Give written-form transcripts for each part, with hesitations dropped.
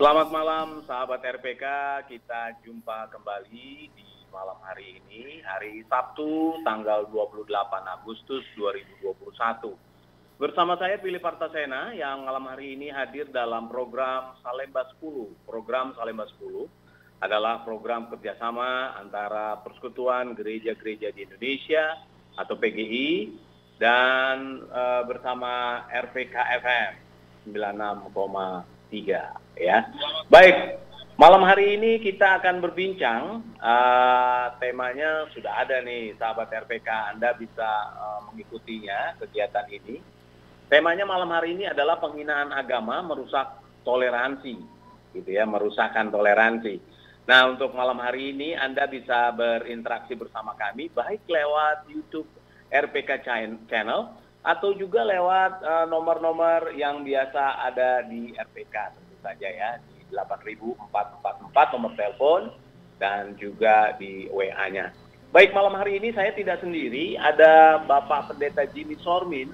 Selamat malam sahabat RPK, kita jumpa kembali di malam hari ini, hari Sabtu tanggal 28 Agustus 2021. Bersama saya Pilih Partasena yang malam hari ini hadir dalam program Salemba 10. Program Salemba 10 adalah program kerjasama antara Persekutuan Gereja-Gereja di Indonesia atau PGI dan bersama RPK FM 96,3 ya. Baik, malam hari ini kita akan berbincang, temanya sudah ada nih sahabat RPK, Anda bisa mengikutinya kegiatan ini. Temanya malam hari ini adalah penghinaan agama merusak toleransi, gitu ya, merusakkan toleransi. Nah, untuk malam hari ini Anda bisa berinteraksi bersama kami baik lewat YouTube RPK Channel atau juga lewat nomor-nomor yang biasa ada di RPK tentu saja ya, di 8444 nomor telepon dan juga di WA-nya. Baik, malam hari ini saya tidak sendiri, ada Bapak Pendeta Jimmy Sormin,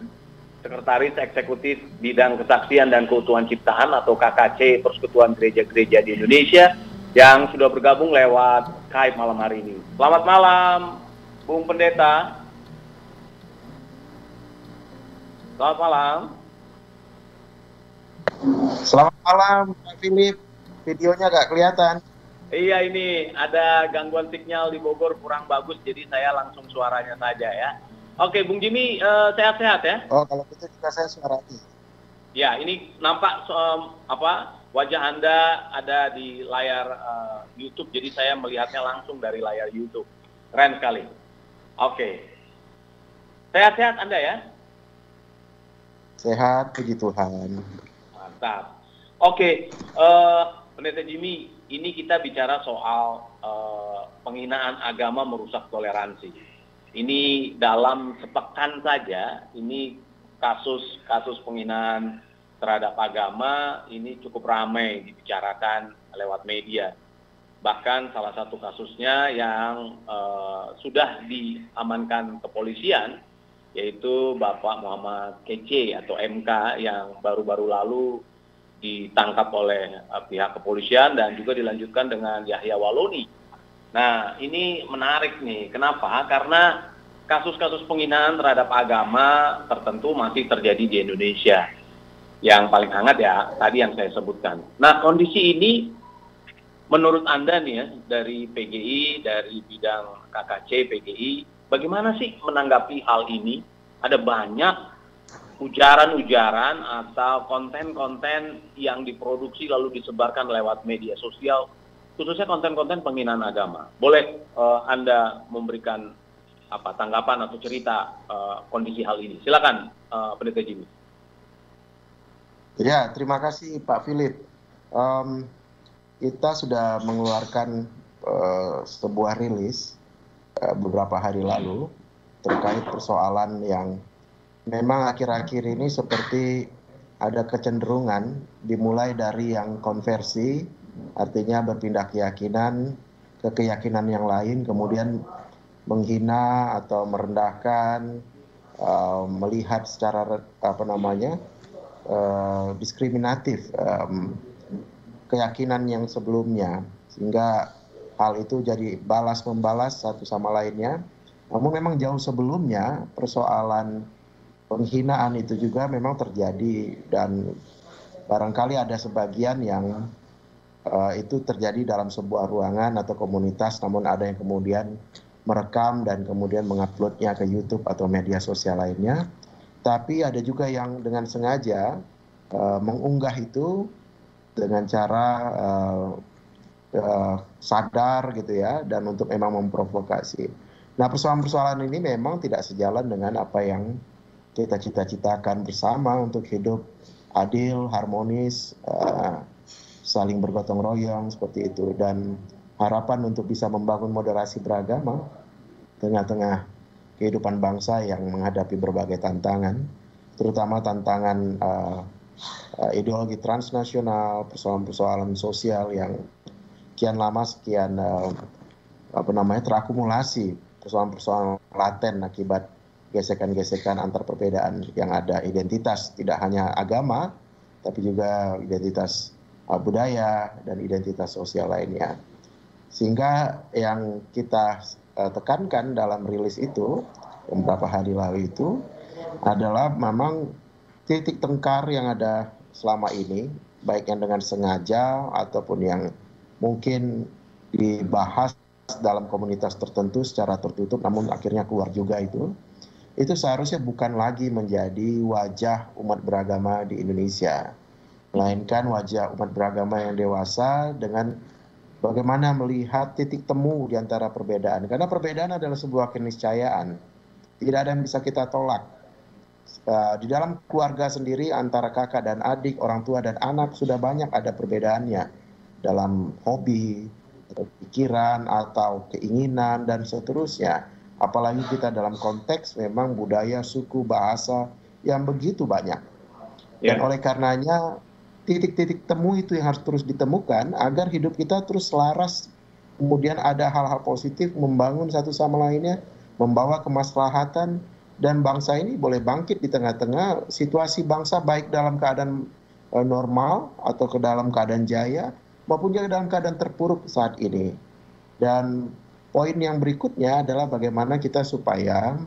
Sekretaris Eksekutif Bidang Kesaksian dan Keutuhan Ciptaan atau KKC Persekutuan Gereja-Gereja di Indonesia yang sudah bergabung lewat Skype malam hari ini. Selamat malam, Bung Pendeta. Selamat malam. Selamat malam, Pak Philip. Videonya nggak kelihatan. Iya, ini ada gangguan sinyal di Bogor kurang bagus, jadi saya langsung suaranya saja ya. Oke, Bung Jimmy, sehat-sehat ya? Oh, kalau gitu juga saya suaranya. Ya, ini nampak wajah Anda ada di layar YouTube, jadi saya melihatnya langsung dari layar YouTube. Keren sekali. Oke. Sehat-sehat Anda ya? Sehat, puji Tuhan. Mantap. Oke, Pendeta Jimmy, ini kita bicara soal penghinaan agama merusak toleransi. Ini dalam sepekan saja, ini kasus penghinaan terhadap agama ini cukup ramai dibicarakan lewat media. Bahkan salah satu kasusnya yang sudah diamankan kepolisian, yaitu Bapak Muhammad Kece atau MK yang baru-baru lalu ditangkap oleh pihak kepolisian dan juga dilanjutkan dengan Yahya Waloni. Nah, ini menarik nih. Kenapa? Karena kasus-kasus penghinaan terhadap agama tertentu masih terjadi di Indonesia. Yang paling hangat ya, tadi yang saya sebutkan. Nah, kondisi ini menurut Anda nih ya, dari PGI, dari bidang KKC, PGI, bagaimana sih menanggapi hal ini? Ada banyak ujaran-ujaran atau konten-konten yang diproduksi lalu disebarkan lewat media sosial, khususnya konten-konten penghinaan agama. Boleh Anda memberikan tanggapan atau cerita kondisi hal ini? Silakan, Pendeta Jimmy. Ya, terima kasih Pak Philip. Kita sudah mengeluarkan sebuah rilis beberapa hari lalu terkait persoalan yang memang akhir-akhir ini seperti ada kecenderungan dimulai dari yang konversi, artinya berpindah keyakinan ke keyakinan yang lain, kemudian menghina atau merendahkan, melihat secara diskriminatif keyakinan yang sebelumnya, sehingga hal itu jadi balas-membalas satu sama lainnya. Namun memang jauh sebelumnya persoalan penghinaan itu juga memang terjadi, dan barangkali ada sebagian yang itu terjadi dalam sebuah ruangan atau komunitas, namun ada yang kemudian merekam dan kemudian menguploadnya ke YouTube atau media sosial lainnya. Tapi ada juga yang dengan sengaja mengunggah itu dengan cara sadar gitu ya, dan untuk memang memprovokasi. Nah, persoalan-persoalan ini memang tidak sejalan dengan apa yang kita cita-citakan bersama untuk hidup adil, harmonis, saling bergotong royong seperti itu, dan harapan untuk bisa membangun moderasi beragama tengah-tengah kehidupan bangsa yang menghadapi berbagai tantangan, terutama tantangan ideologi transnasional, persoalan-persoalan sosial yang sekian lama terakumulasi, persoalan-persoalan laten akibat gesekan-gesekan antar perbedaan yang ada, identitas tidak hanya agama tapi juga identitas budaya, dan identitas sosial lainnya. Sehingga yang kita tekankan dalam rilis itu, beberapa hari lalu itu, adalah memang titik tengkar yang ada selama ini, baik yang dengan sengaja ataupun yang mungkin dibahas dalam komunitas tertentu secara tertutup, namun akhirnya keluar juga itu seharusnya bukan lagi menjadi wajah umat beragama di Indonesia, melainkan wajah umat beragama yang dewasa dengan bagaimana melihat titik temu di antara perbedaan. Karena perbedaan adalah sebuah keniscayaan. Tidak ada yang bisa kita tolak. Di dalam keluarga sendiri antara kakak dan adik, orang tua dan anak sudah banyak ada perbedaannya. Dalam hobi, pikiran, atau keinginan, dan seterusnya. Apalagi kita dalam konteks memang budaya, suku, bahasa yang begitu banyak. Dan oleh karenanya titik-titik temu itu yang harus terus ditemukan agar hidup kita terus selaras, kemudian ada hal-hal positif, membangun satu sama lainnya, membawa kemaslahatan, dan bangsa ini boleh bangkit di tengah-tengah situasi bangsa baik dalam keadaan normal atau ke dalam keadaan jaya maupun juga dalam keadaan terpuruk saat ini. Dan poin yang berikutnya adalah bagaimana kita supaya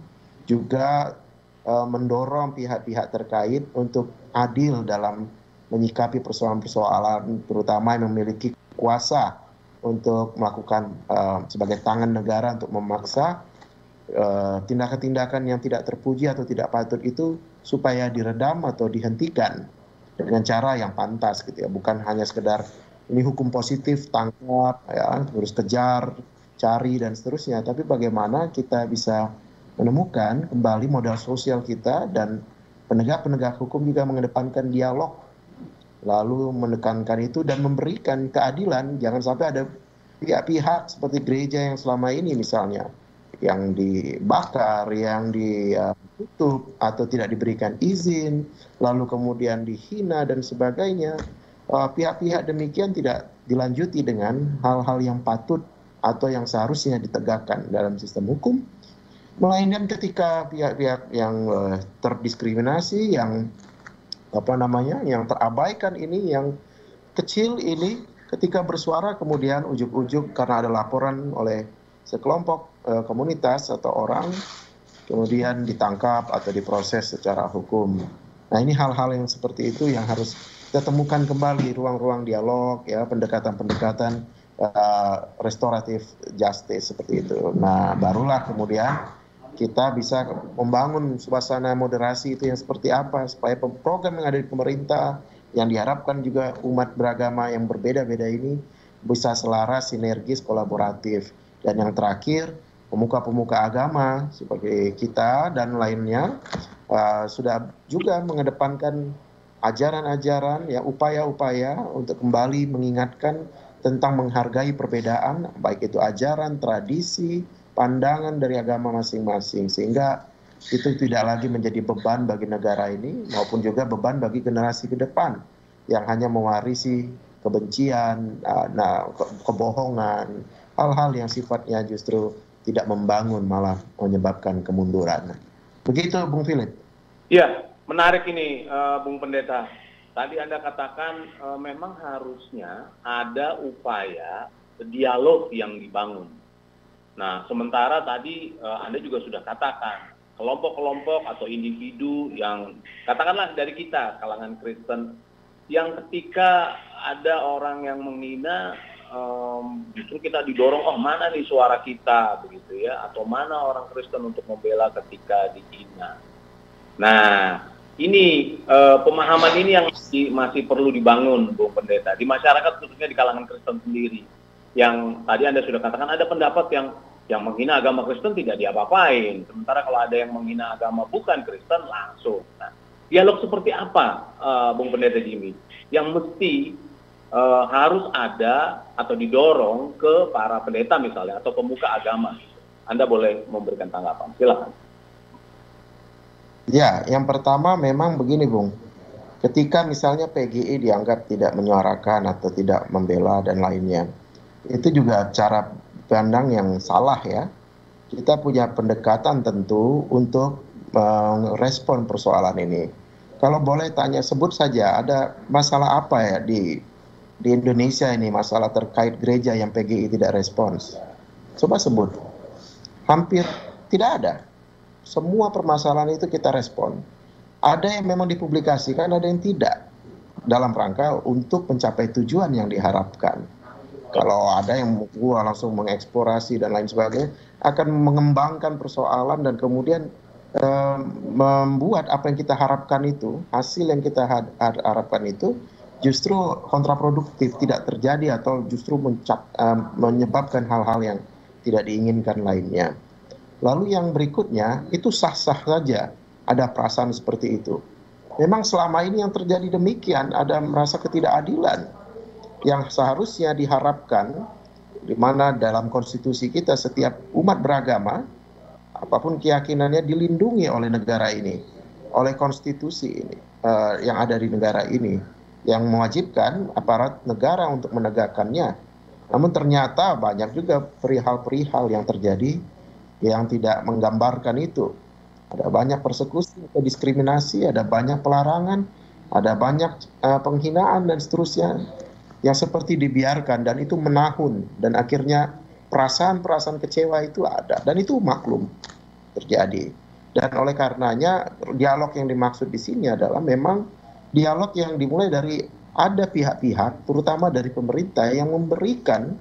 juga mendorong pihak-pihak terkait untuk adil dalam menyikapi persoalan-persoalan, terutama yang memiliki kuasa untuk melakukan sebagai tangan negara untuk memaksa tindakan-tindakan yang tidak terpuji atau tidak patut itu supaya diredam atau dihentikan dengan cara yang pantas gitu ya, bukan hanya sekedar ini hukum positif tangkap ya, terus kejar, cari dan seterusnya, tapi bagaimana kita bisa menemukan kembali modal sosial kita dan penegak-penegak hukum juga mengedepankan dialog, lalu menekankan itu dan memberikan keadilan. Jangan sampai ada pihak-pihak seperti gereja yang selama ini misalnya yang dibakar, yang ditutup atau tidak diberikan izin, lalu kemudian dihina dan sebagainya. Pihak-pihak demikian tidak dilanjuti dengan hal-hal yang patut atau yang seharusnya ditegakkan dalam sistem hukum, melainkan ketika pihak-pihak yang terdiskriminasi, yang yang terabaikan ini, yang kecil ini, ketika bersuara kemudian ujuk-ujuk karena ada laporan oleh sekelompok komunitas atau orang, kemudian ditangkap atau diproses secara hukum. Nah, ini hal-hal yang seperti itu yang harus kita temukan kembali, ruang-ruang dialog, ya, pendekatan-pendekatan restoratif justice seperti itu. Nah, barulah kemudian kita bisa membangun suasana moderasi itu yang seperti apa, supaya program yang ada di pemerintah, yang diharapkan juga umat beragama yang berbeda-beda ini bisa selaras, sinergis, kolaboratif. Dan yang terakhir, pemuka-pemuka agama seperti kita dan lainnya sudah juga mengedepankan ajaran-ajaran, ya, upaya-upaya untuk kembali mengingatkan tentang menghargai perbedaan, baik itu ajaran, tradisi, pandangan dari agama masing-masing, sehingga itu tidak lagi menjadi beban bagi negara ini maupun juga beban bagi generasi ke depan yang hanya mewarisi kebencian, kebohongan, hal-hal yang sifatnya justru tidak membangun, malah menyebabkan kemunduran. Begitu, Bung Philip. Iya, menarik ini, Bung Pendeta. Tadi Anda katakan memang harusnya ada upaya dialog yang dibangun. Nah, sementara tadi Anda juga sudah katakan, kelompok-kelompok atau individu yang, katakanlah dari kita, kalangan Kristen, yang ketika ada orang yang menghina, justru kita didorong, oh mana nih suara kita, begitu ya, atau mana orang Kristen untuk membela ketika dihina. Nah, ini pemahaman ini yang masih perlu dibangun, Bung Pendeta, di masyarakat, khususnya di kalangan Kristen sendiri. Yang tadi Anda sudah katakan ada pendapat yang menghina agama Kristen tidak diapa-apain, sementara kalau ada yang menghina agama bukan Kristen langsung. Nah, dialog seperti apa, Bung Pendeta Jimmy, yang mesti harus ada atau didorong ke para pendeta misalnya atau pemuka agama? Anda boleh memberikan tanggapan, silakan. Ya, yang pertama memang begini, Bung. Ketika misalnya PGI dianggap tidak menyuarakan atau tidak membela dan lainnya, itu juga cara pandang yang salah ya. Kita punya pendekatan tentu untuk merespon persoalan ini. Kalau boleh tanya, sebut saja ada masalah apa ya di di Indonesia ini masalah terkait gereja yang PGI tidak respons? Coba sebut. Hampir tidak ada. Semua permasalahan itu kita respon. Ada yang memang dipublikasikan, ada yang tidak. Dalam rangka untuk mencapai tujuan yang diharapkan. Kalau ada yang langsung mengeksplorasi dan lain sebagainya, akan mengembangkan persoalan dan kemudian membuat apa yang kita harapkan itu, hasil yang kita harapkan itu justru kontraproduktif, tidak terjadi atau justru menyebabkan hal-hal yang tidak diinginkan lainnya. Lalu yang berikutnya, itu sah-sah saja ada perasaan seperti itu. Memang selama ini yang terjadi demikian, ada merasa ketidakadilan yang seharusnya diharapkan, di mana dalam konstitusi kita setiap umat beragama, apapun keyakinannya, dilindungi oleh negara ini, oleh konstitusi ini yang ada di negara ini, yang mewajibkan aparat negara untuk menegakkannya. Namun ternyata banyak juga perihal-perihal yang terjadi yang tidak menggambarkan itu. Ada banyak persekusi atau diskriminasi, ada banyak pelarangan, ada banyak penghinaan dan seterusnya yang seperti dibiarkan, dan itu menahun, dan akhirnya perasaan-perasaan kecewa itu ada, dan itu maklum terjadi. Dan oleh karenanya dialog yang dimaksud di sini adalah memang dialog yang dimulai dari ada pihak-pihak, terutama dari pemerintah, yang memberikan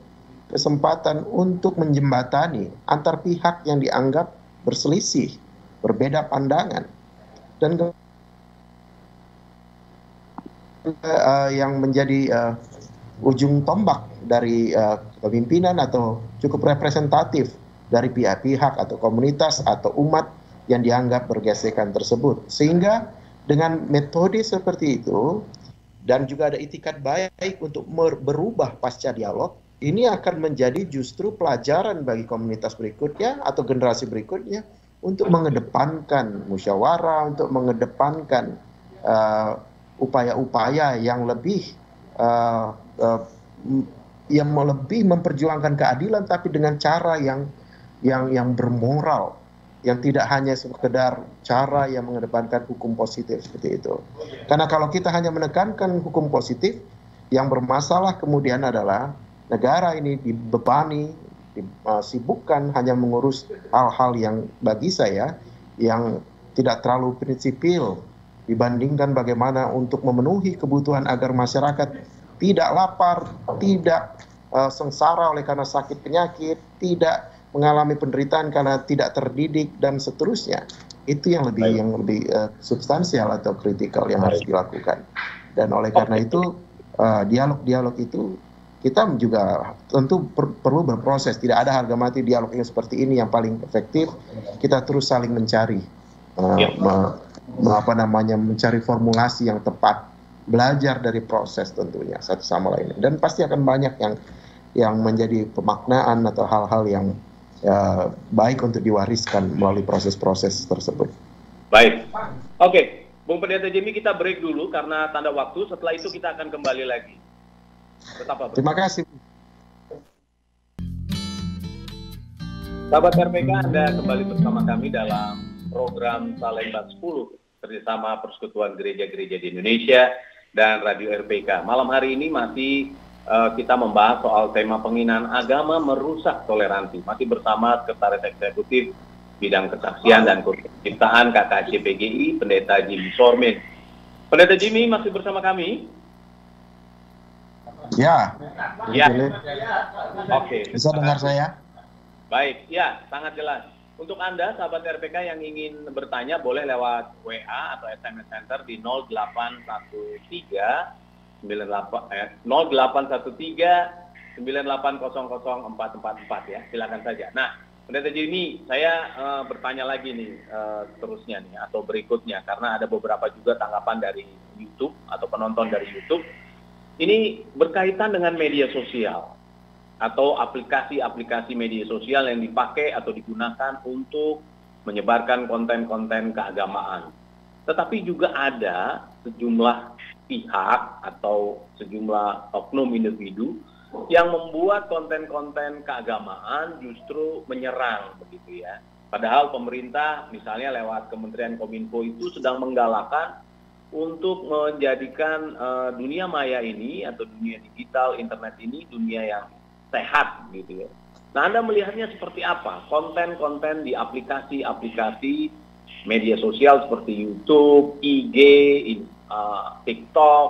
kesempatan untuk menjembatani antar pihak yang dianggap berselisih, berbeda pandangan, dan yang menjadi ujung tombak dari kepemimpinan atau cukup representatif dari pihak-pihak atau komunitas atau umat yang dianggap bergesekan tersebut. Sehingga dengan metode seperti itu, dan juga ada itikat baik untuk berubah pasca dialog, ini akan menjadi justru pelajaran bagi komunitas berikutnya atau generasi berikutnya untuk mengedepankan musyawarah, untuk mengedepankan upaya-upaya yang lebih memperjuangkan keadilan, tapi dengan cara yang bermoral, yang tidak hanya sekedar cara yang mengedepankan hukum positif seperti itu. Karena kalau kita hanya menekankan hukum positif, yang bermasalah kemudian adalah negara ini dibebani, disibukkan hanya mengurus hal-hal yang bagi saya yang tidak terlalu prinsipil dibandingkan bagaimana untuk memenuhi kebutuhan agar masyarakat tidak lapar, tidak sengsara oleh karena sakit penyakit, tidak mengalami penderitaan karena tidak terdidik dan seterusnya. Itu yang lebih substansial atau kritikal yang harus dilakukan. Dan oleh karena itu dialog-dialog itu kita juga tentu perlu berproses. Tidak ada harga mati dialog yang seperti ini yang paling efektif. Kita terus saling mencari mencari formulasi yang tepat, belajar dari proses tentunya satu sama lain. Dan pasti akan banyak yang menjadi pemaknaan atau hal-hal yang baik untuk diwariskan melalui proses-proses tersebut. Baik, oke, Bung Pendeta Jimmy, kita break dulu karena tanda waktu. Setelah itu kita akan kembali lagi. Tetaplah. Terima kasih. Sahabat RPK, Anda kembali bersama kami dalam program Salemba 10 kerjasama Persekutuan Gereja-Gereja di Indonesia dan Radio RPK. Malam hari ini masih kita membahas soal tema penghinaan agama merusak toleransi. Masih bersama Sekretaris Eksekutif Bidang Kesaksian dan Ciptaan KKC PGI, Pendeta Jimmy Sormin. Pendeta Jimmy masih bersama kami? Ya. Oke. Bisa dengar saya? Baik, ya, sangat jelas. Untuk Anda, sahabat RPK yang ingin bertanya, boleh lewat WA atau SMS Center di 0813 0813 9800 444 ya, silakan saja. Nah, Pendeta Jimmy, saya bertanya lagi nih terusnya nih atau berikutnya, karena ada beberapa juga tanggapan dari YouTube atau penonton dari YouTube. Ini berkaitan dengan media sosial atau aplikasi-aplikasi media sosial yang dipakai atau digunakan untuk menyebarkan konten-konten keagamaan. Tetapi juga ada sejumlah pihak atau sejumlah oknum individu yang membuat konten-konten keagamaan justru menyerang begitu ya. Padahal pemerintah misalnya lewat Kementerian Kominfo itu sedang menggalakkan untuk menjadikan dunia maya ini atau dunia digital, internet ini dunia yang sehat gitu ya. Nah, Anda melihatnya seperti apa? Konten-konten di aplikasi-aplikasi media sosial seperti YouTube, IG, TikTok,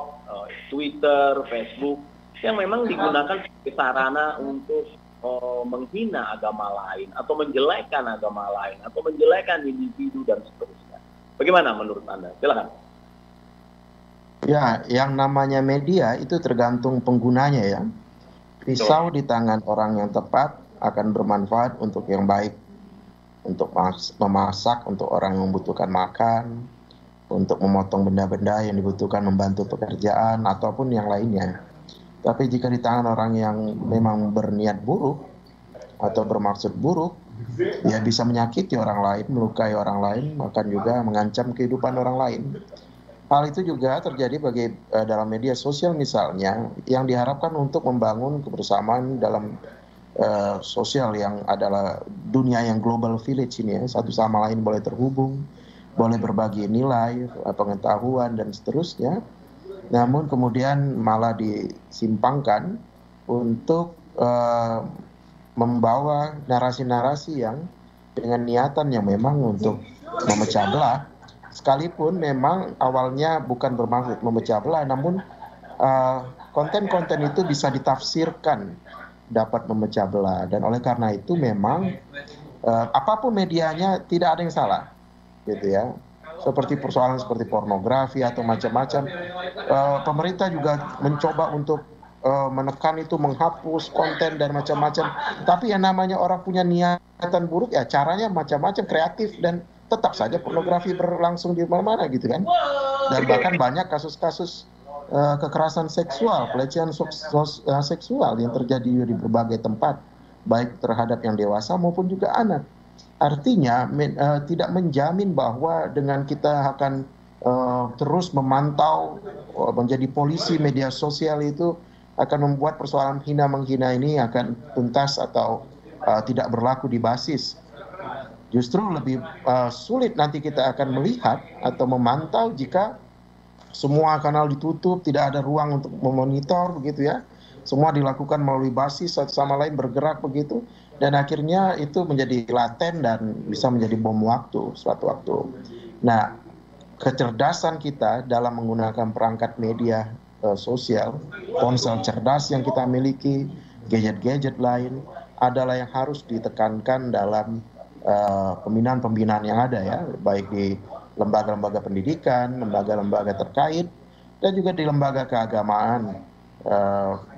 Twitter, Facebook, yang memang digunakan sebagai sarana untuk menghina agama lain, atau menjelekkan agama lain, atau menjelekkan individu dan seterusnya. Bagaimana menurut Anda? Silakan. Ya, yang namanya media itu tergantung penggunanya ya. Pisau di tangan orang yang tepat akan bermanfaat untuk yang baik, untuk memasak, untuk orang yang membutuhkan makan, untuk memotong benda-benda yang dibutuhkan membantu pekerjaan, ataupun yang lainnya. Tapi jika di tangan orang yang memang berniat buruk atau bermaksud buruk, ya bisa menyakiti orang lain, melukai orang lain, bahkan juga mengancam kehidupan orang lain. Hal itu juga terjadi bagi dalam media sosial misalnya, yang diharapkan untuk membangun kebersamaan dalam sosial yang adalah dunia yang global village ini ya, satu sama lain boleh terhubung, boleh berbagi nilai, pengetahuan dan seterusnya. Namun kemudian malah disimpangkan untuk membawa narasi-narasi yang dengan niatan yang memang untuk memecah belah, sekalipun memang awalnya bukan bermaksud memecah belah, namun konten-konten itu bisa ditafsirkan dapat memecah belah, dan oleh karena itu memang apapun medianya tidak ada yang salah, gitu ya. Seperti persoalan seperti pornografi atau macam-macam, pemerintah juga mencoba untuk menekan itu, menghapus konten dan macam-macam. Tapi yang namanya orang punya niatan buruk ya caranya macam-macam, kreatif, dan tetap saja pornografi berlangsung di mana-mana gitu kan. Dan bahkan banyak kasus-kasus kekerasan seksual, pelecehan seksual yang terjadi di berbagai tempat, baik terhadap yang dewasa maupun juga anak. Artinya tidak menjamin bahwa dengan kita akan terus memantau, menjadi polisi media sosial itu akan membuat persoalan hina-menghina ini akan tuntas atau tidak berlaku di basis. Justru lebih sulit nanti kita akan melihat atau memantau jika semua kanal ditutup, tidak ada ruang untuk memonitor begitu ya. Semua dilakukan melalui basis, satu sama lain bergerak begitu. Dan akhirnya itu menjadi laten dan bisa menjadi bom waktu suatu waktu. Nah, kecerdasan kita dalam menggunakan perangkat media sosial, ponsel cerdas yang kita miliki, gadget-gadget lain, adalah yang harus ditekankan dalam pembinaan-pembinaan yang ada ya, baik di lembaga-lembaga pendidikan, lembaga-lembaga terkait, dan juga di lembaga keagamaan.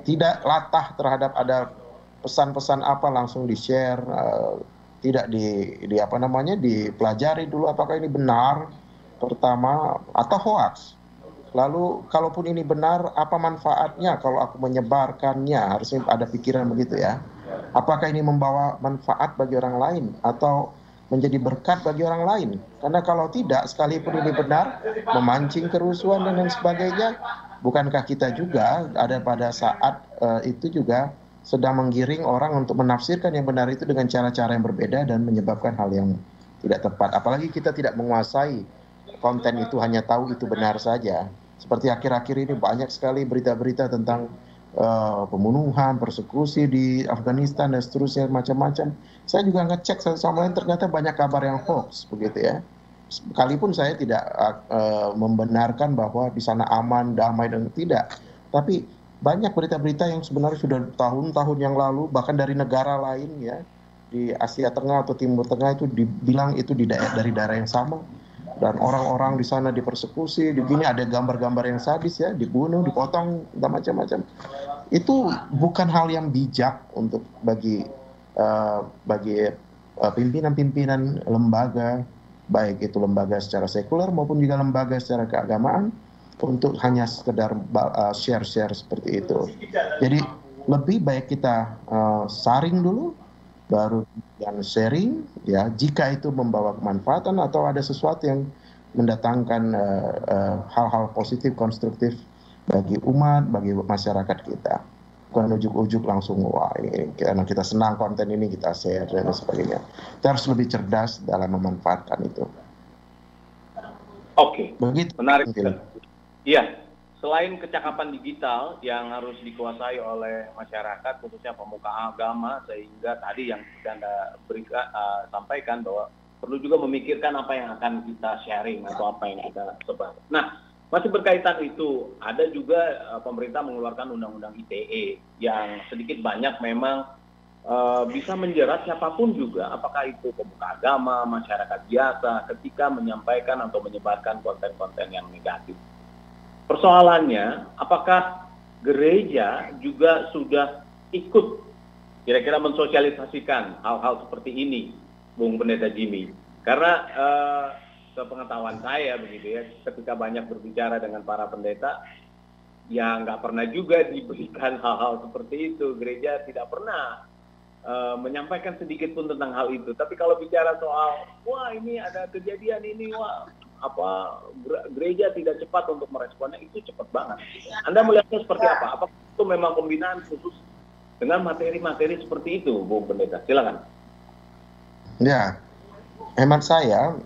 Tidak latah terhadap ada pesan-pesan apa langsung di-share, tidak dipelajari dulu apakah ini benar pertama atau hoax. Lalu kalaupun ini benar, apa manfaatnya kalau aku menyebarkannya? Harusnya ada pikiran begitu ya. Apakah ini membawa manfaat bagi orang lain atau menjadi berkat bagi orang lain? Karena kalau tidak, sekalipun ini benar, memancing kerusuhan dan lain sebagainya, bukankah kita juga ada pada saat itu juga sedang menggiring orang untuk menafsirkan yang benar itu dengan cara-cara yang berbeda dan menyebabkan hal yang tidak tepat. Apalagi kita tidak menguasai konten itu, hanya tahu itu benar saja. Seperti akhir-akhir ini banyak sekali berita-berita tentang pembunuhan, persekusi di Afghanistan dan seterusnya macam-macam. Saya juga ngecek satu sama lain, ternyata banyak kabar yang hoax begitu ya. Sekalipun saya tidak membenarkan bahwa di sana aman, damai dan tidak, tapi banyak berita-berita yang sebenarnya sudah tahun-tahun yang lalu, bahkan dari negara lain ya, di Asia Tengah atau Timur Tengah itu dibilang itu dari daerah yang sama, dan orang-orang di sana dipersekusi, begini ada gambar-gambar yang sadis ya, dibunuh, dipotong, dan macam-macam. Itu bukan hal yang bijak untuk bagi pimpinan-pimpinan lembaga, baik itu lembaga secara sekuler maupun juga lembaga secara keagamaan, untuk hanya sekedar share-share seperti itu. Jadi lebih baik kita saring dulu, baru yang sharing ya, jika itu membawa kemanfaatan atau ada sesuatu yang mendatangkan hal-hal positif, konstruktif bagi umat, bagi masyarakat kita. Bukan ujuk-ujuk langsung, wah ini karena kita senang konten ini kita share dan sebagainya. Kita harus lebih cerdas dalam memanfaatkan itu. Oke, Begitu. menarik. Iya, selain kecakapan digital yang harus dikuasai oleh masyarakat, khususnya pemuka agama, sehingga tadi yang Anda sampaikan bahwa perlu juga memikirkan apa yang akan kita sharing atau apa yang kita sebar. Nah, masih berkaitan itu, ada juga pemerintah mengeluarkan undang-undang ITE yang sedikit banyak memang bisa menjerat siapapun juga, apakah itu pemuka agama, masyarakat biasa, ketika menyampaikan atau menyebarkan konten-konten yang negatif. Persoalannya, apakah gereja juga sudah ikut kira-kira mensosialisasikan hal-hal seperti ini, Bung Pendeta Jimmy? Karena sepengetahuan saya begitu ya, ketika banyak berbicara dengan para pendeta, ya nggak pernah juga diberikan hal-hal seperti itu. Gereja tidak pernah menyampaikan sedikit pun tentang hal itu. Tapi kalau bicara soal, wah ini ada kejadian ini, wah apa gereja tidak cepat untuk meresponnya, itu cepat banget. Anda melihatnya seperti apa? Apakah itu memang pembinaan khusus dengan materi-materi seperti itu, Bung Pendeta? Silakan. Ya, hemat saya,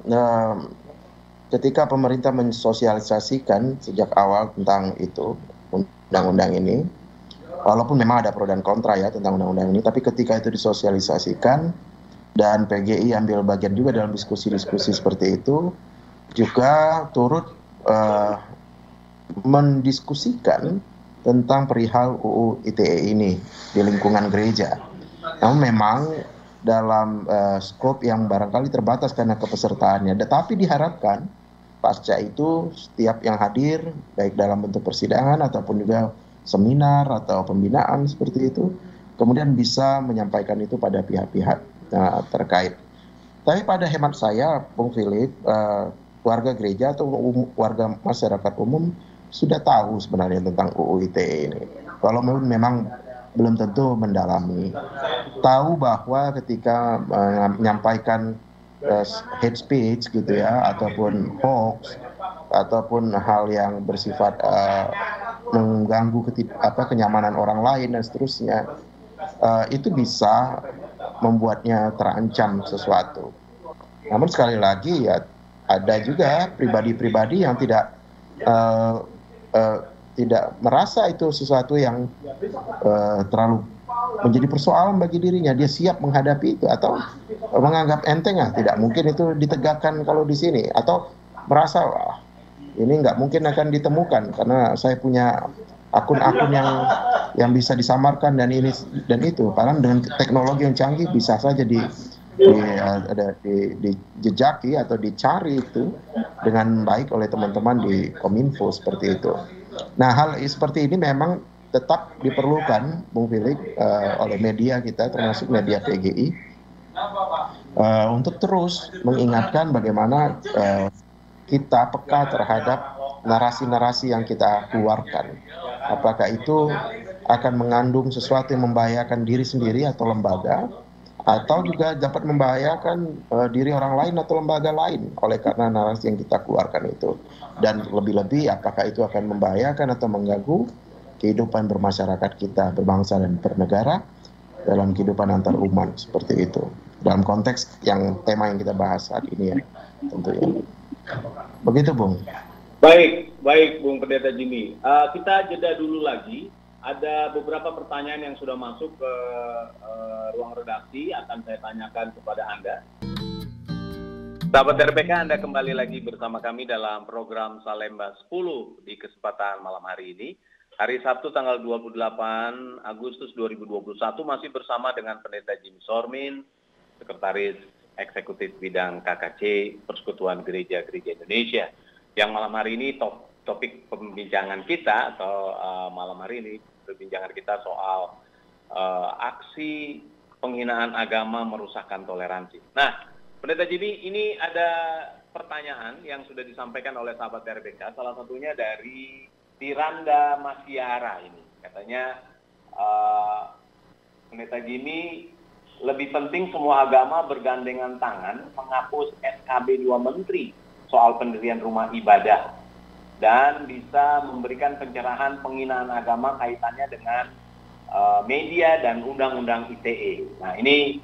ketika pemerintah mensosialisasikan sejak awal tentang itu, undang-undang ini, walaupun memang ada pro dan kontra ya tentang undang-undang ini, tapi ketika itu disosialisasikan dan PGI ambil bagian juga dalam diskusi-diskusi seperti itu, juga turut mendiskusikan tentang perihal UU ITE ini di lingkungan gereja. Namun memang dalam skop yang barangkali terbatas karena kepesertaannya, tetapi diharapkan pasca itu setiap yang hadir, baik dalam bentuk persidangan ataupun juga seminar atau pembinaan seperti itu, kemudian bisa menyampaikan itu pada pihak-pihak terkait. Tapi pada hemat saya, Bung Philip, warga gereja atau warga masyarakat umum sudah tahu sebenarnya tentang UU ITE ini. Kalau memang belum tentu mendalami. Tahu bahwa ketika menyampaikan hate speech gitu ya, ataupun hoax, ataupun hal yang bersifat mengganggu kenyamanan orang lain dan seterusnya, itu bisa membuatnya terancam sesuatu. Namun sekali lagi ya, ada juga pribadi-pribadi yang tidak merasa itu sesuatu yang terlalu menjadi persoalan bagi dirinya. Dia siap menghadapi itu atau menganggap enteng, tidak mungkin itu ditegakkan kalau di sini, atau merasa ini nggak mungkin akan ditemukan karena saya punya akun-akun yang bisa disamarkan dan ini dan itu. Padahal dengan teknologi yang canggih bisa saja dijejaki atau dicari itu dengan baik oleh teman-teman di Kominfo seperti itu. Nah, hal seperti ini memang tetap diperlukan, Bung Philip, oleh media kita, termasuk media PGI, untuk terus mengingatkan bagaimana kita peka terhadap narasi-narasi yang kita keluarkan. Apakah itu akan mengandung sesuatu yang membahayakan diri sendiri atau lembaga, atau juga dapat membahayakan diri orang lain atau lembaga lain oleh karena narasi yang kita keluarkan itu. Dan lebih-lebih apakah itu akan membahayakan atau mengganggu kehidupan bermasyarakat kita, berbangsa dan bernegara, dalam kehidupan antar umat seperti itu. Dalam konteks tema yang kita bahas saat ini ya, tentunya. Begitu, Bung. Baik Bung Pendeta Jimmy. Kita jeda dulu lagi. Ada beberapa pertanyaan yang sudah masuk ke ruang redaksi, akan saya tanyakan kepada Anda. Sahabat RPK, Anda kembali lagi bersama kami dalam program Salemba 10 di kesempatan malam hari ini. Hari Sabtu tanggal 28 Agustus 2021 masih bersama dengan Pendeta Jimmy Sormin, Sekretaris Eksekutif Bidang KKC Persekutuan Gereja-Gereja Indonesia. Yang malam hari ini topik pembincangan kita atau malam hari ini perbincangan kita soal aksi penghinaan agama merusakkan toleransi. Nah, Pendeta Jimmy, ini ada pertanyaan yang sudah disampaikan oleh sahabat RPK, salah satunya dari Tiranda Masiara ini. Katanya, Pendeta Jimmy, lebih penting semua agama bergandengan tangan menghapus SKB 2 Menteri soal pendirian rumah ibadah dan bisa memberikan pencerahan penghinaan agama kaitannya dengan media dan undang-undang ITE. Nah, ini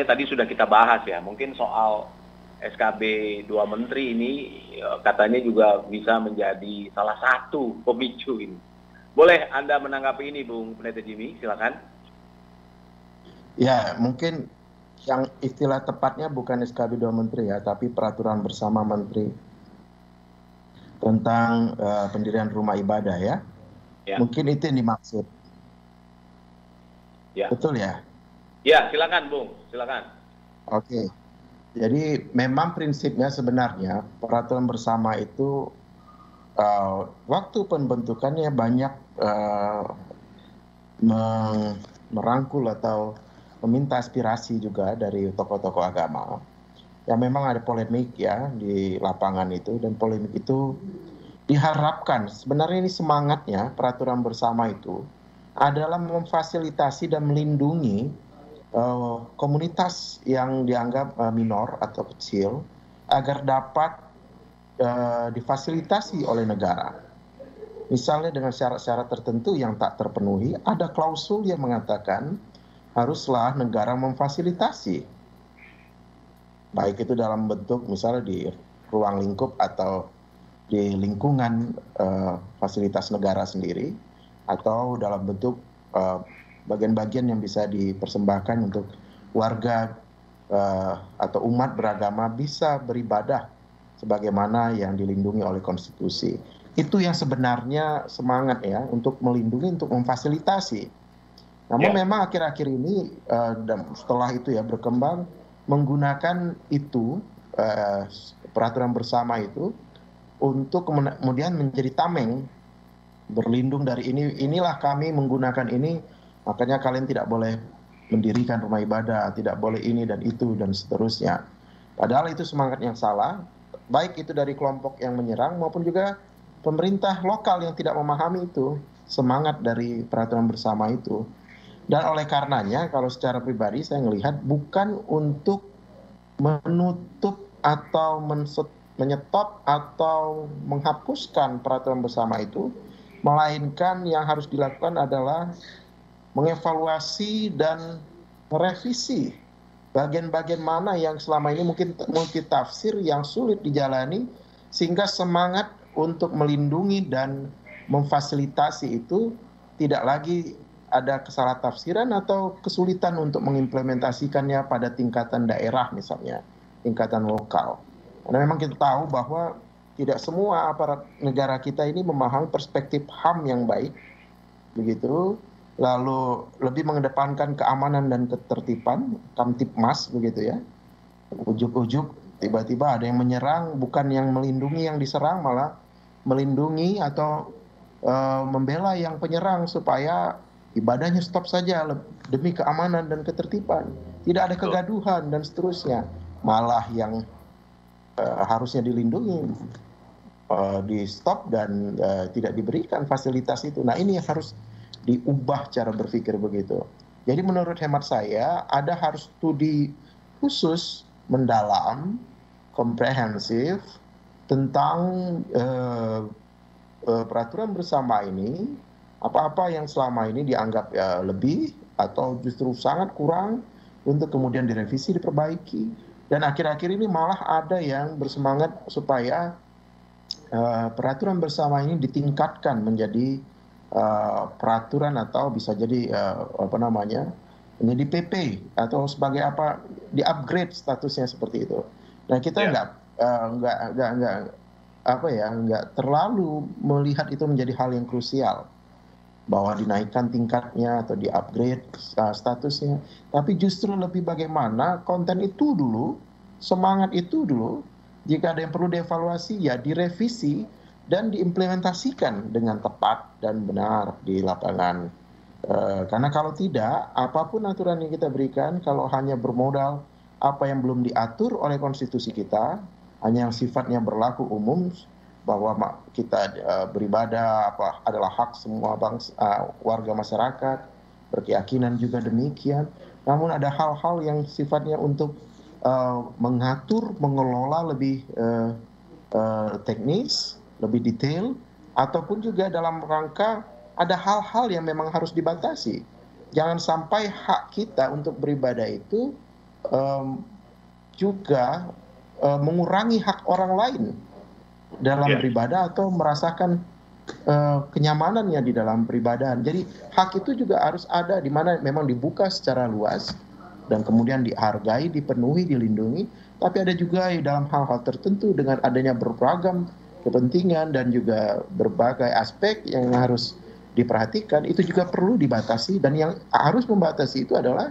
tadi sudah kita bahas ya, mungkin soal SKB 2 Menteri ini katanya juga bisa menjadi salah satu pemicu ini. Boleh Anda menanggapi ini, Bung Pendeta Jimmy? Silakan. Ya, mungkin yang istilah tepatnya bukan SKB 2 Menteri ya, tapi peraturan bersama Menteri tentang pendirian rumah ibadah ya. Mungkin itu yang dimaksud. Ya. Betul ya? Ya, silakan Bung, silakan. Oke. Jadi memang prinsipnya sebenarnya peraturan bersama itu waktu pembentukannya banyak merangkul atau meminta aspirasi juga dari tokoh-tokoh agama. Ya memang ada polemik ya di lapangan itu, dan polemik itu diharapkan, sebenarnya ini semangatnya peraturan bersama itu adalah memfasilitasi dan melindungi komunitas yang dianggap minor atau kecil agar dapat difasilitasi oleh negara. Misalnya dengan syarat-syarat tertentu yang tak terpenuhi, ada klausul yang mengatakan haruslah negara memfasilitasi. Baik itu dalam bentuk misalnya di ruang lingkup atau di lingkungan fasilitas negara sendiri, atau dalam bentuk bagian-bagian yang bisa dipersembahkan untuk warga atau umat beragama bisa beribadah sebagaimana yang dilindungi oleh konstitusi. Itu yang sebenarnya semangat ya, untuk melindungi, untuk memfasilitasi. Namun memang akhir-akhir ini dan setelah itu ya berkembang menggunakan itu peraturan bersama itu untuk kemudian menjadi tameng, berlindung dari inilah kami menggunakan ini, makanya kalian tidak boleh mendirikan rumah ibadah, tidak boleh ini dan itu dan seterusnya. Padahal itu semangat yang salah, baik itu dari kelompok yang menyerang maupun juga pemerintah lokal yang tidak memahami itu semangat dari peraturan bersama itu. Dan oleh karenanya kalau secara pribadi saya melihat bukan untuk menutup atau menyetop atau menghapuskan peraturan bersama itu, melainkan yang harus dilakukan adalah mengevaluasi dan merevisi bagian-bagian mana yang selama ini mungkin multitafsir yang sulit dijalani, sehingga semangat untuk melindungi dan memfasilitasi itu tidak lagi ada kesalahtafsiran atau kesulitan untuk mengimplementasikannya pada tingkatan daerah misalnya, tingkatan lokal. Karena memang kita tahu bahwa tidak semua aparat negara kita ini memahami perspektif HAM yang baik, begitu, lalu lebih mengedepankan keamanan dan ketertiban, Kamtipmas begitu ya. Ujuk-ujuk tiba-tiba ada yang menyerang, bukan yang melindungi yang diserang, malah melindungi atau membela yang penyerang supaya ibadahnya stop saja demi keamanan dan ketertiban. Tidak ada kegaduhan dan seterusnya. Malah yang harusnya dilindungi di stop dan tidak diberikan fasilitas itu. Nah ini yang harus diubah cara berpikir begitu. Jadi menurut hemat saya ada harus studi khusus mendalam, komprehensif tentang peraturan bersama ini, apa-apa yang selama ini dianggap lebih atau justru sangat kurang untuk kemudian direvisi, diperbaiki. Dan akhir-akhir ini malah ada yang bersemangat supaya peraturan bersama ini ditingkatkan menjadi peraturan atau bisa jadi menjadi PP atau sebagai apa, di-upgrade statusnya seperti itu. Nah kita nggak terlalu melihat itu menjadi hal yang krusial bahwa dinaikkan tingkatnya atau di-upgrade statusnya, tapi justru lebih bagaimana konten itu dulu, semangat itu dulu, jika ada yang perlu dievaluasi ya direvisi dan diimplementasikan dengan tepat dan benar di lapangan. Karena kalau tidak, apapun aturan yang kita berikan, kalau hanya bermodal apa yang belum diatur oleh konstitusi kita, hanya yang sifatnya berlaku umum, bahwa kita beribadah adalah hak semua warga masyarakat, berkeyakinan juga demikian. Namun ada hal-hal yang sifatnya untuk mengatur, mengelola lebih teknis, lebih detail, ataupun juga dalam rangka ada hal-hal yang memang harus dibatasi. Jangan sampai hak kita untuk beribadah itu juga mengurangi hak orang lain dalam beribadah atau merasakan kenyamanannya di dalam peribadahan. Jadi hak itu juga harus ada di mana memang dibuka secara luas dan kemudian dihargai, dipenuhi, dilindungi. Tapi ada juga dalam hal-hal tertentu dengan adanya beragam kepentingan dan juga berbagai aspek yang harus diperhatikan, itu juga perlu dibatasi, dan yang harus membatasi itu adalah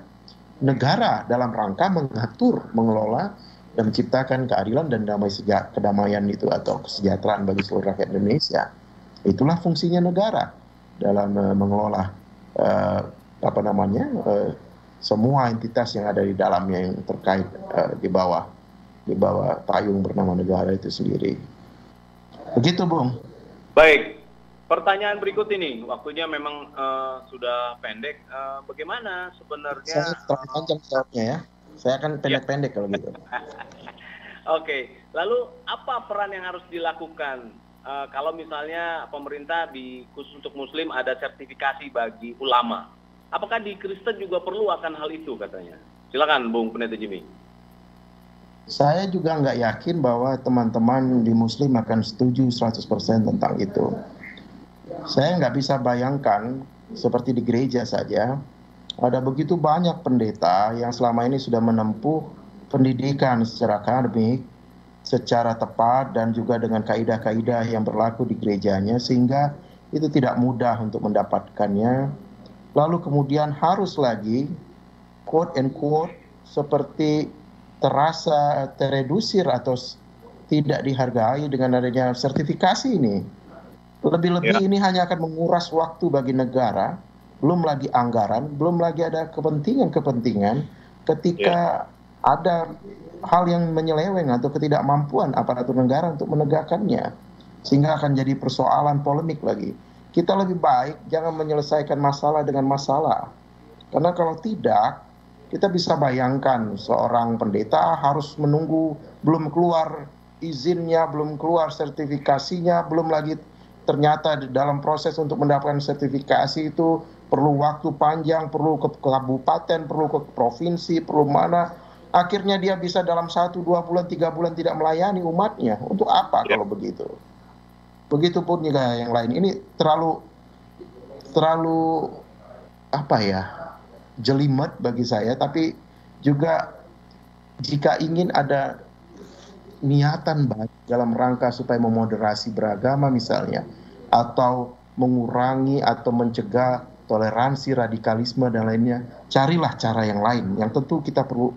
negara dalam rangka mengatur, mengelola, dan menciptakan keadilan dan kedamaian itu atau kesejahteraan bagi seluruh rakyat Indonesia. Itulah fungsinya negara dalam mengelola semua entitas yang ada di dalamnya yang terkait di bawah payung bernama negara itu sendiri. Begitu, Bung. Baik. Pertanyaan berikut ini, waktunya memang sudah pendek. Bagaimana sebenarnya? Saya terlalu panjang jawabnya ya. Saya akan pendek-pendek kalau gitu. Oke. Lalu apa peran yang harus dilakukan kalau misalnya pemerintah khusus untuk Muslim ada sertifikasi bagi ulama? Apakah di Kristen juga perlu akan hal itu katanya? Silakan, Bung Pendeta Jimmy. Saya juga nggak yakin bahwa teman-teman di Muslim akan setuju 100% tentang itu. Saya nggak bisa bayangkan seperti di gereja saja, ada begitu banyak pendeta yang selama ini sudah menempuh pendidikan secara akademik, secara tepat, dan juga dengan kaidah-kaidah yang berlaku di gerejanya, sehingga itu tidak mudah untuk mendapatkannya. Lalu kemudian harus lagi, quote and quote, seperti terasa teredusir atau tidak dihargai dengan adanya sertifikasi ini. Lebih-lebih ini hanya akan menguras waktu bagi negara, belum lagi anggaran, belum lagi ada kepentingan-kepentingan ketika ada hal yang menyeleweng atau ketidakmampuan aparatur negara untuk menegakkannya. Sehingga akan jadi persoalan polemik lagi. Kita lebih baik jangan menyelesaikan masalah dengan masalah. Karena kalau tidak, kita bisa bayangkan seorang pendeta harus menunggu, belum keluar izinnya, belum keluar sertifikasinya, belum lagi ternyata dalam proses untuk mendapatkan sertifikasi itu perlu waktu panjang, perlu ke kabupaten, perlu ke provinsi, perlu mana. Akhirnya dia bisa dalam 1, 2 bulan, 3 bulan tidak melayani umatnya. Untuk apa kalau begitu? Begitupun juga yang lain. Ini terlalu jelimet bagi saya, tapi juga jika ingin ada niatan baik dalam rangka supaya memoderasi beragama misalnya, atau mengurangi atau mencegah toleransi, radikalisme dan lainnya, carilah cara yang lain yang tentu kita perlu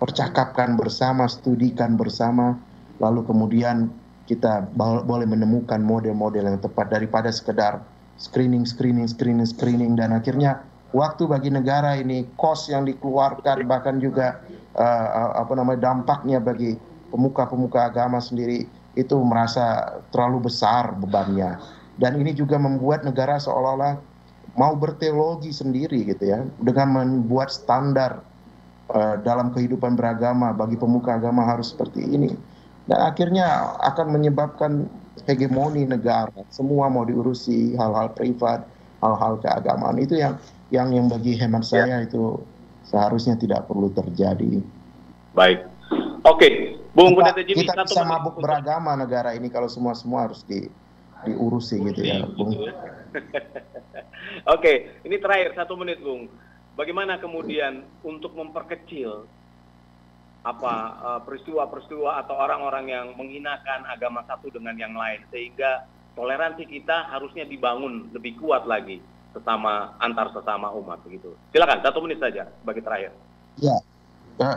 percakapkan bersama, studikan bersama, lalu kemudian kita boleh menemukan model-model yang tepat daripada sekedar screening, dan akhirnya waktu bagi negara ini, cost yang dikeluarkan, bahkan juga dampaknya bagi pemuka-pemuka agama sendiri itu merasa terlalu besar bebannya. Dan ini juga membuat negara seolah-olah mau berteologi sendiri gitu ya, dengan membuat standar dalam kehidupan beragama bagi pemuka agama harus seperti ini. Dan akhirnya akan menyebabkan hegemoni negara, semua mau diurusi hal-hal privat, hal-hal keagamaan. Itu yang bagi hemat saya itu seharusnya tidak perlu terjadi. Baik. Oke, Bung Pendeta Jimmy, kita bisa mabuk beragama negara ini kalau semua harus diurusi gitu ya, Bung. Oke, ini terakhir 1 menit, Bung. Bagaimana kemudian untuk memperkecil peristiwa-peristiwa atau orang-orang yang menghinakan agama satu dengan yang lain, sehingga toleransi kita harusnya dibangun lebih kuat lagi antar sesama umat begitu. Silakan 1 menit saja bagi terakhir. Ya,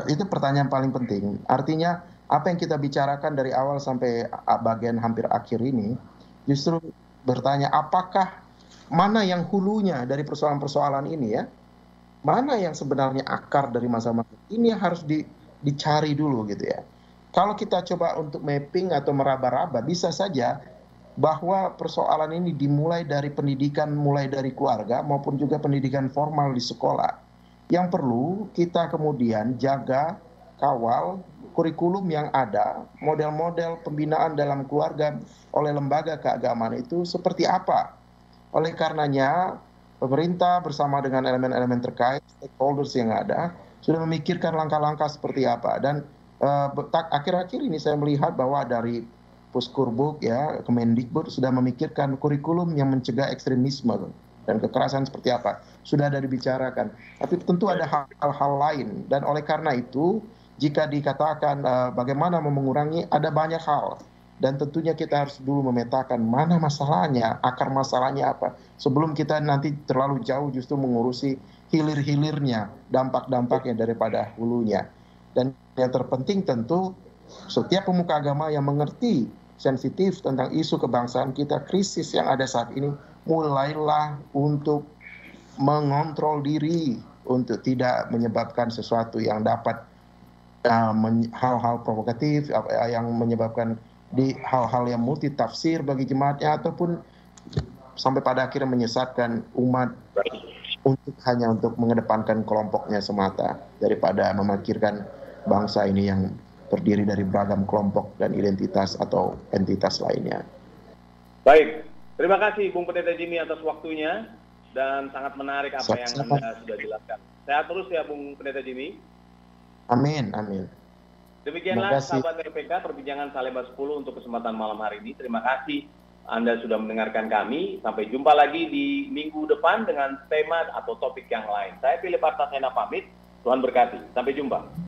itu pertanyaan paling penting. Artinya apa yang kita bicarakan dari awal sampai bagian hampir akhir ini justru bertanya apakah mana yang hulunya dari persoalan-persoalan ini ya, mana yang sebenarnya akar dari masalah ini yang harus dicari dulu gitu ya. Kalau kita coba untuk mapping atau meraba-raba, bisa saja bahwa persoalan ini dimulai dari pendidikan, mulai dari keluarga maupun juga pendidikan formal di sekolah. Yang perlu kita kemudian jaga, kawal kurikulum yang ada, model-model pembinaan dalam keluarga oleh lembaga keagamaan itu seperti apa. Oleh karenanya, pemerintah bersama dengan elemen-elemen terkait, stakeholders yang ada, sudah memikirkan langkah-langkah seperti apa. Dan Akhir-akhir ini saya melihat bahwa dari Puskurbuk ya, Kemendikbud sudah memikirkan kurikulum yang mencegah ekstremisme dan kekerasan seperti apa. Sudah ada dibicarakan. Tapi tentu ada hal-hal lain. Dan oleh karena itu, jika dikatakan bagaimana mengurangi, ada banyak hal. Dan tentunya kita harus dulu memetakan mana masalahnya, akar masalahnya apa. Sebelum kita nanti terlalu jauh justru mengurusi hilir-hilirnya, dampak-dampaknya daripada hulunya. Dan yang terpenting tentu setiap pemuka agama yang mengerti sensitif tentang isu kebangsaan kita, krisis yang ada saat ini, mulailah untuk mengontrol diri untuk tidak menyebabkan sesuatu yang dapat hal-hal provokatif yang menyebabkan di hal-hal yang multitafsir bagi jemaatnya ataupun sampai pada akhirnya menyesatkan umat hanya untuk mengedepankan kelompoknya semata daripada memikirkan bangsa ini yang terdiri dari beragam kelompok dan identitas atau entitas lainnya. Baik, terima kasih Bung Pendeta Jimmy atas waktunya dan sangat menarik apa yang Anda sudah jelaskan. Sehat terus ya Bung Pendeta Jimmy. Amin, amin. Demikianlah sahabat RPK perbincangan Salemba 10 untuk kesempatan malam hari ini. Terima kasih Anda sudah mendengarkan kami. Sampai jumpa lagi di minggu depan dengan tema atau topik yang lain. Saya Philip Artasena pamit. Tuhan berkati. Sampai jumpa.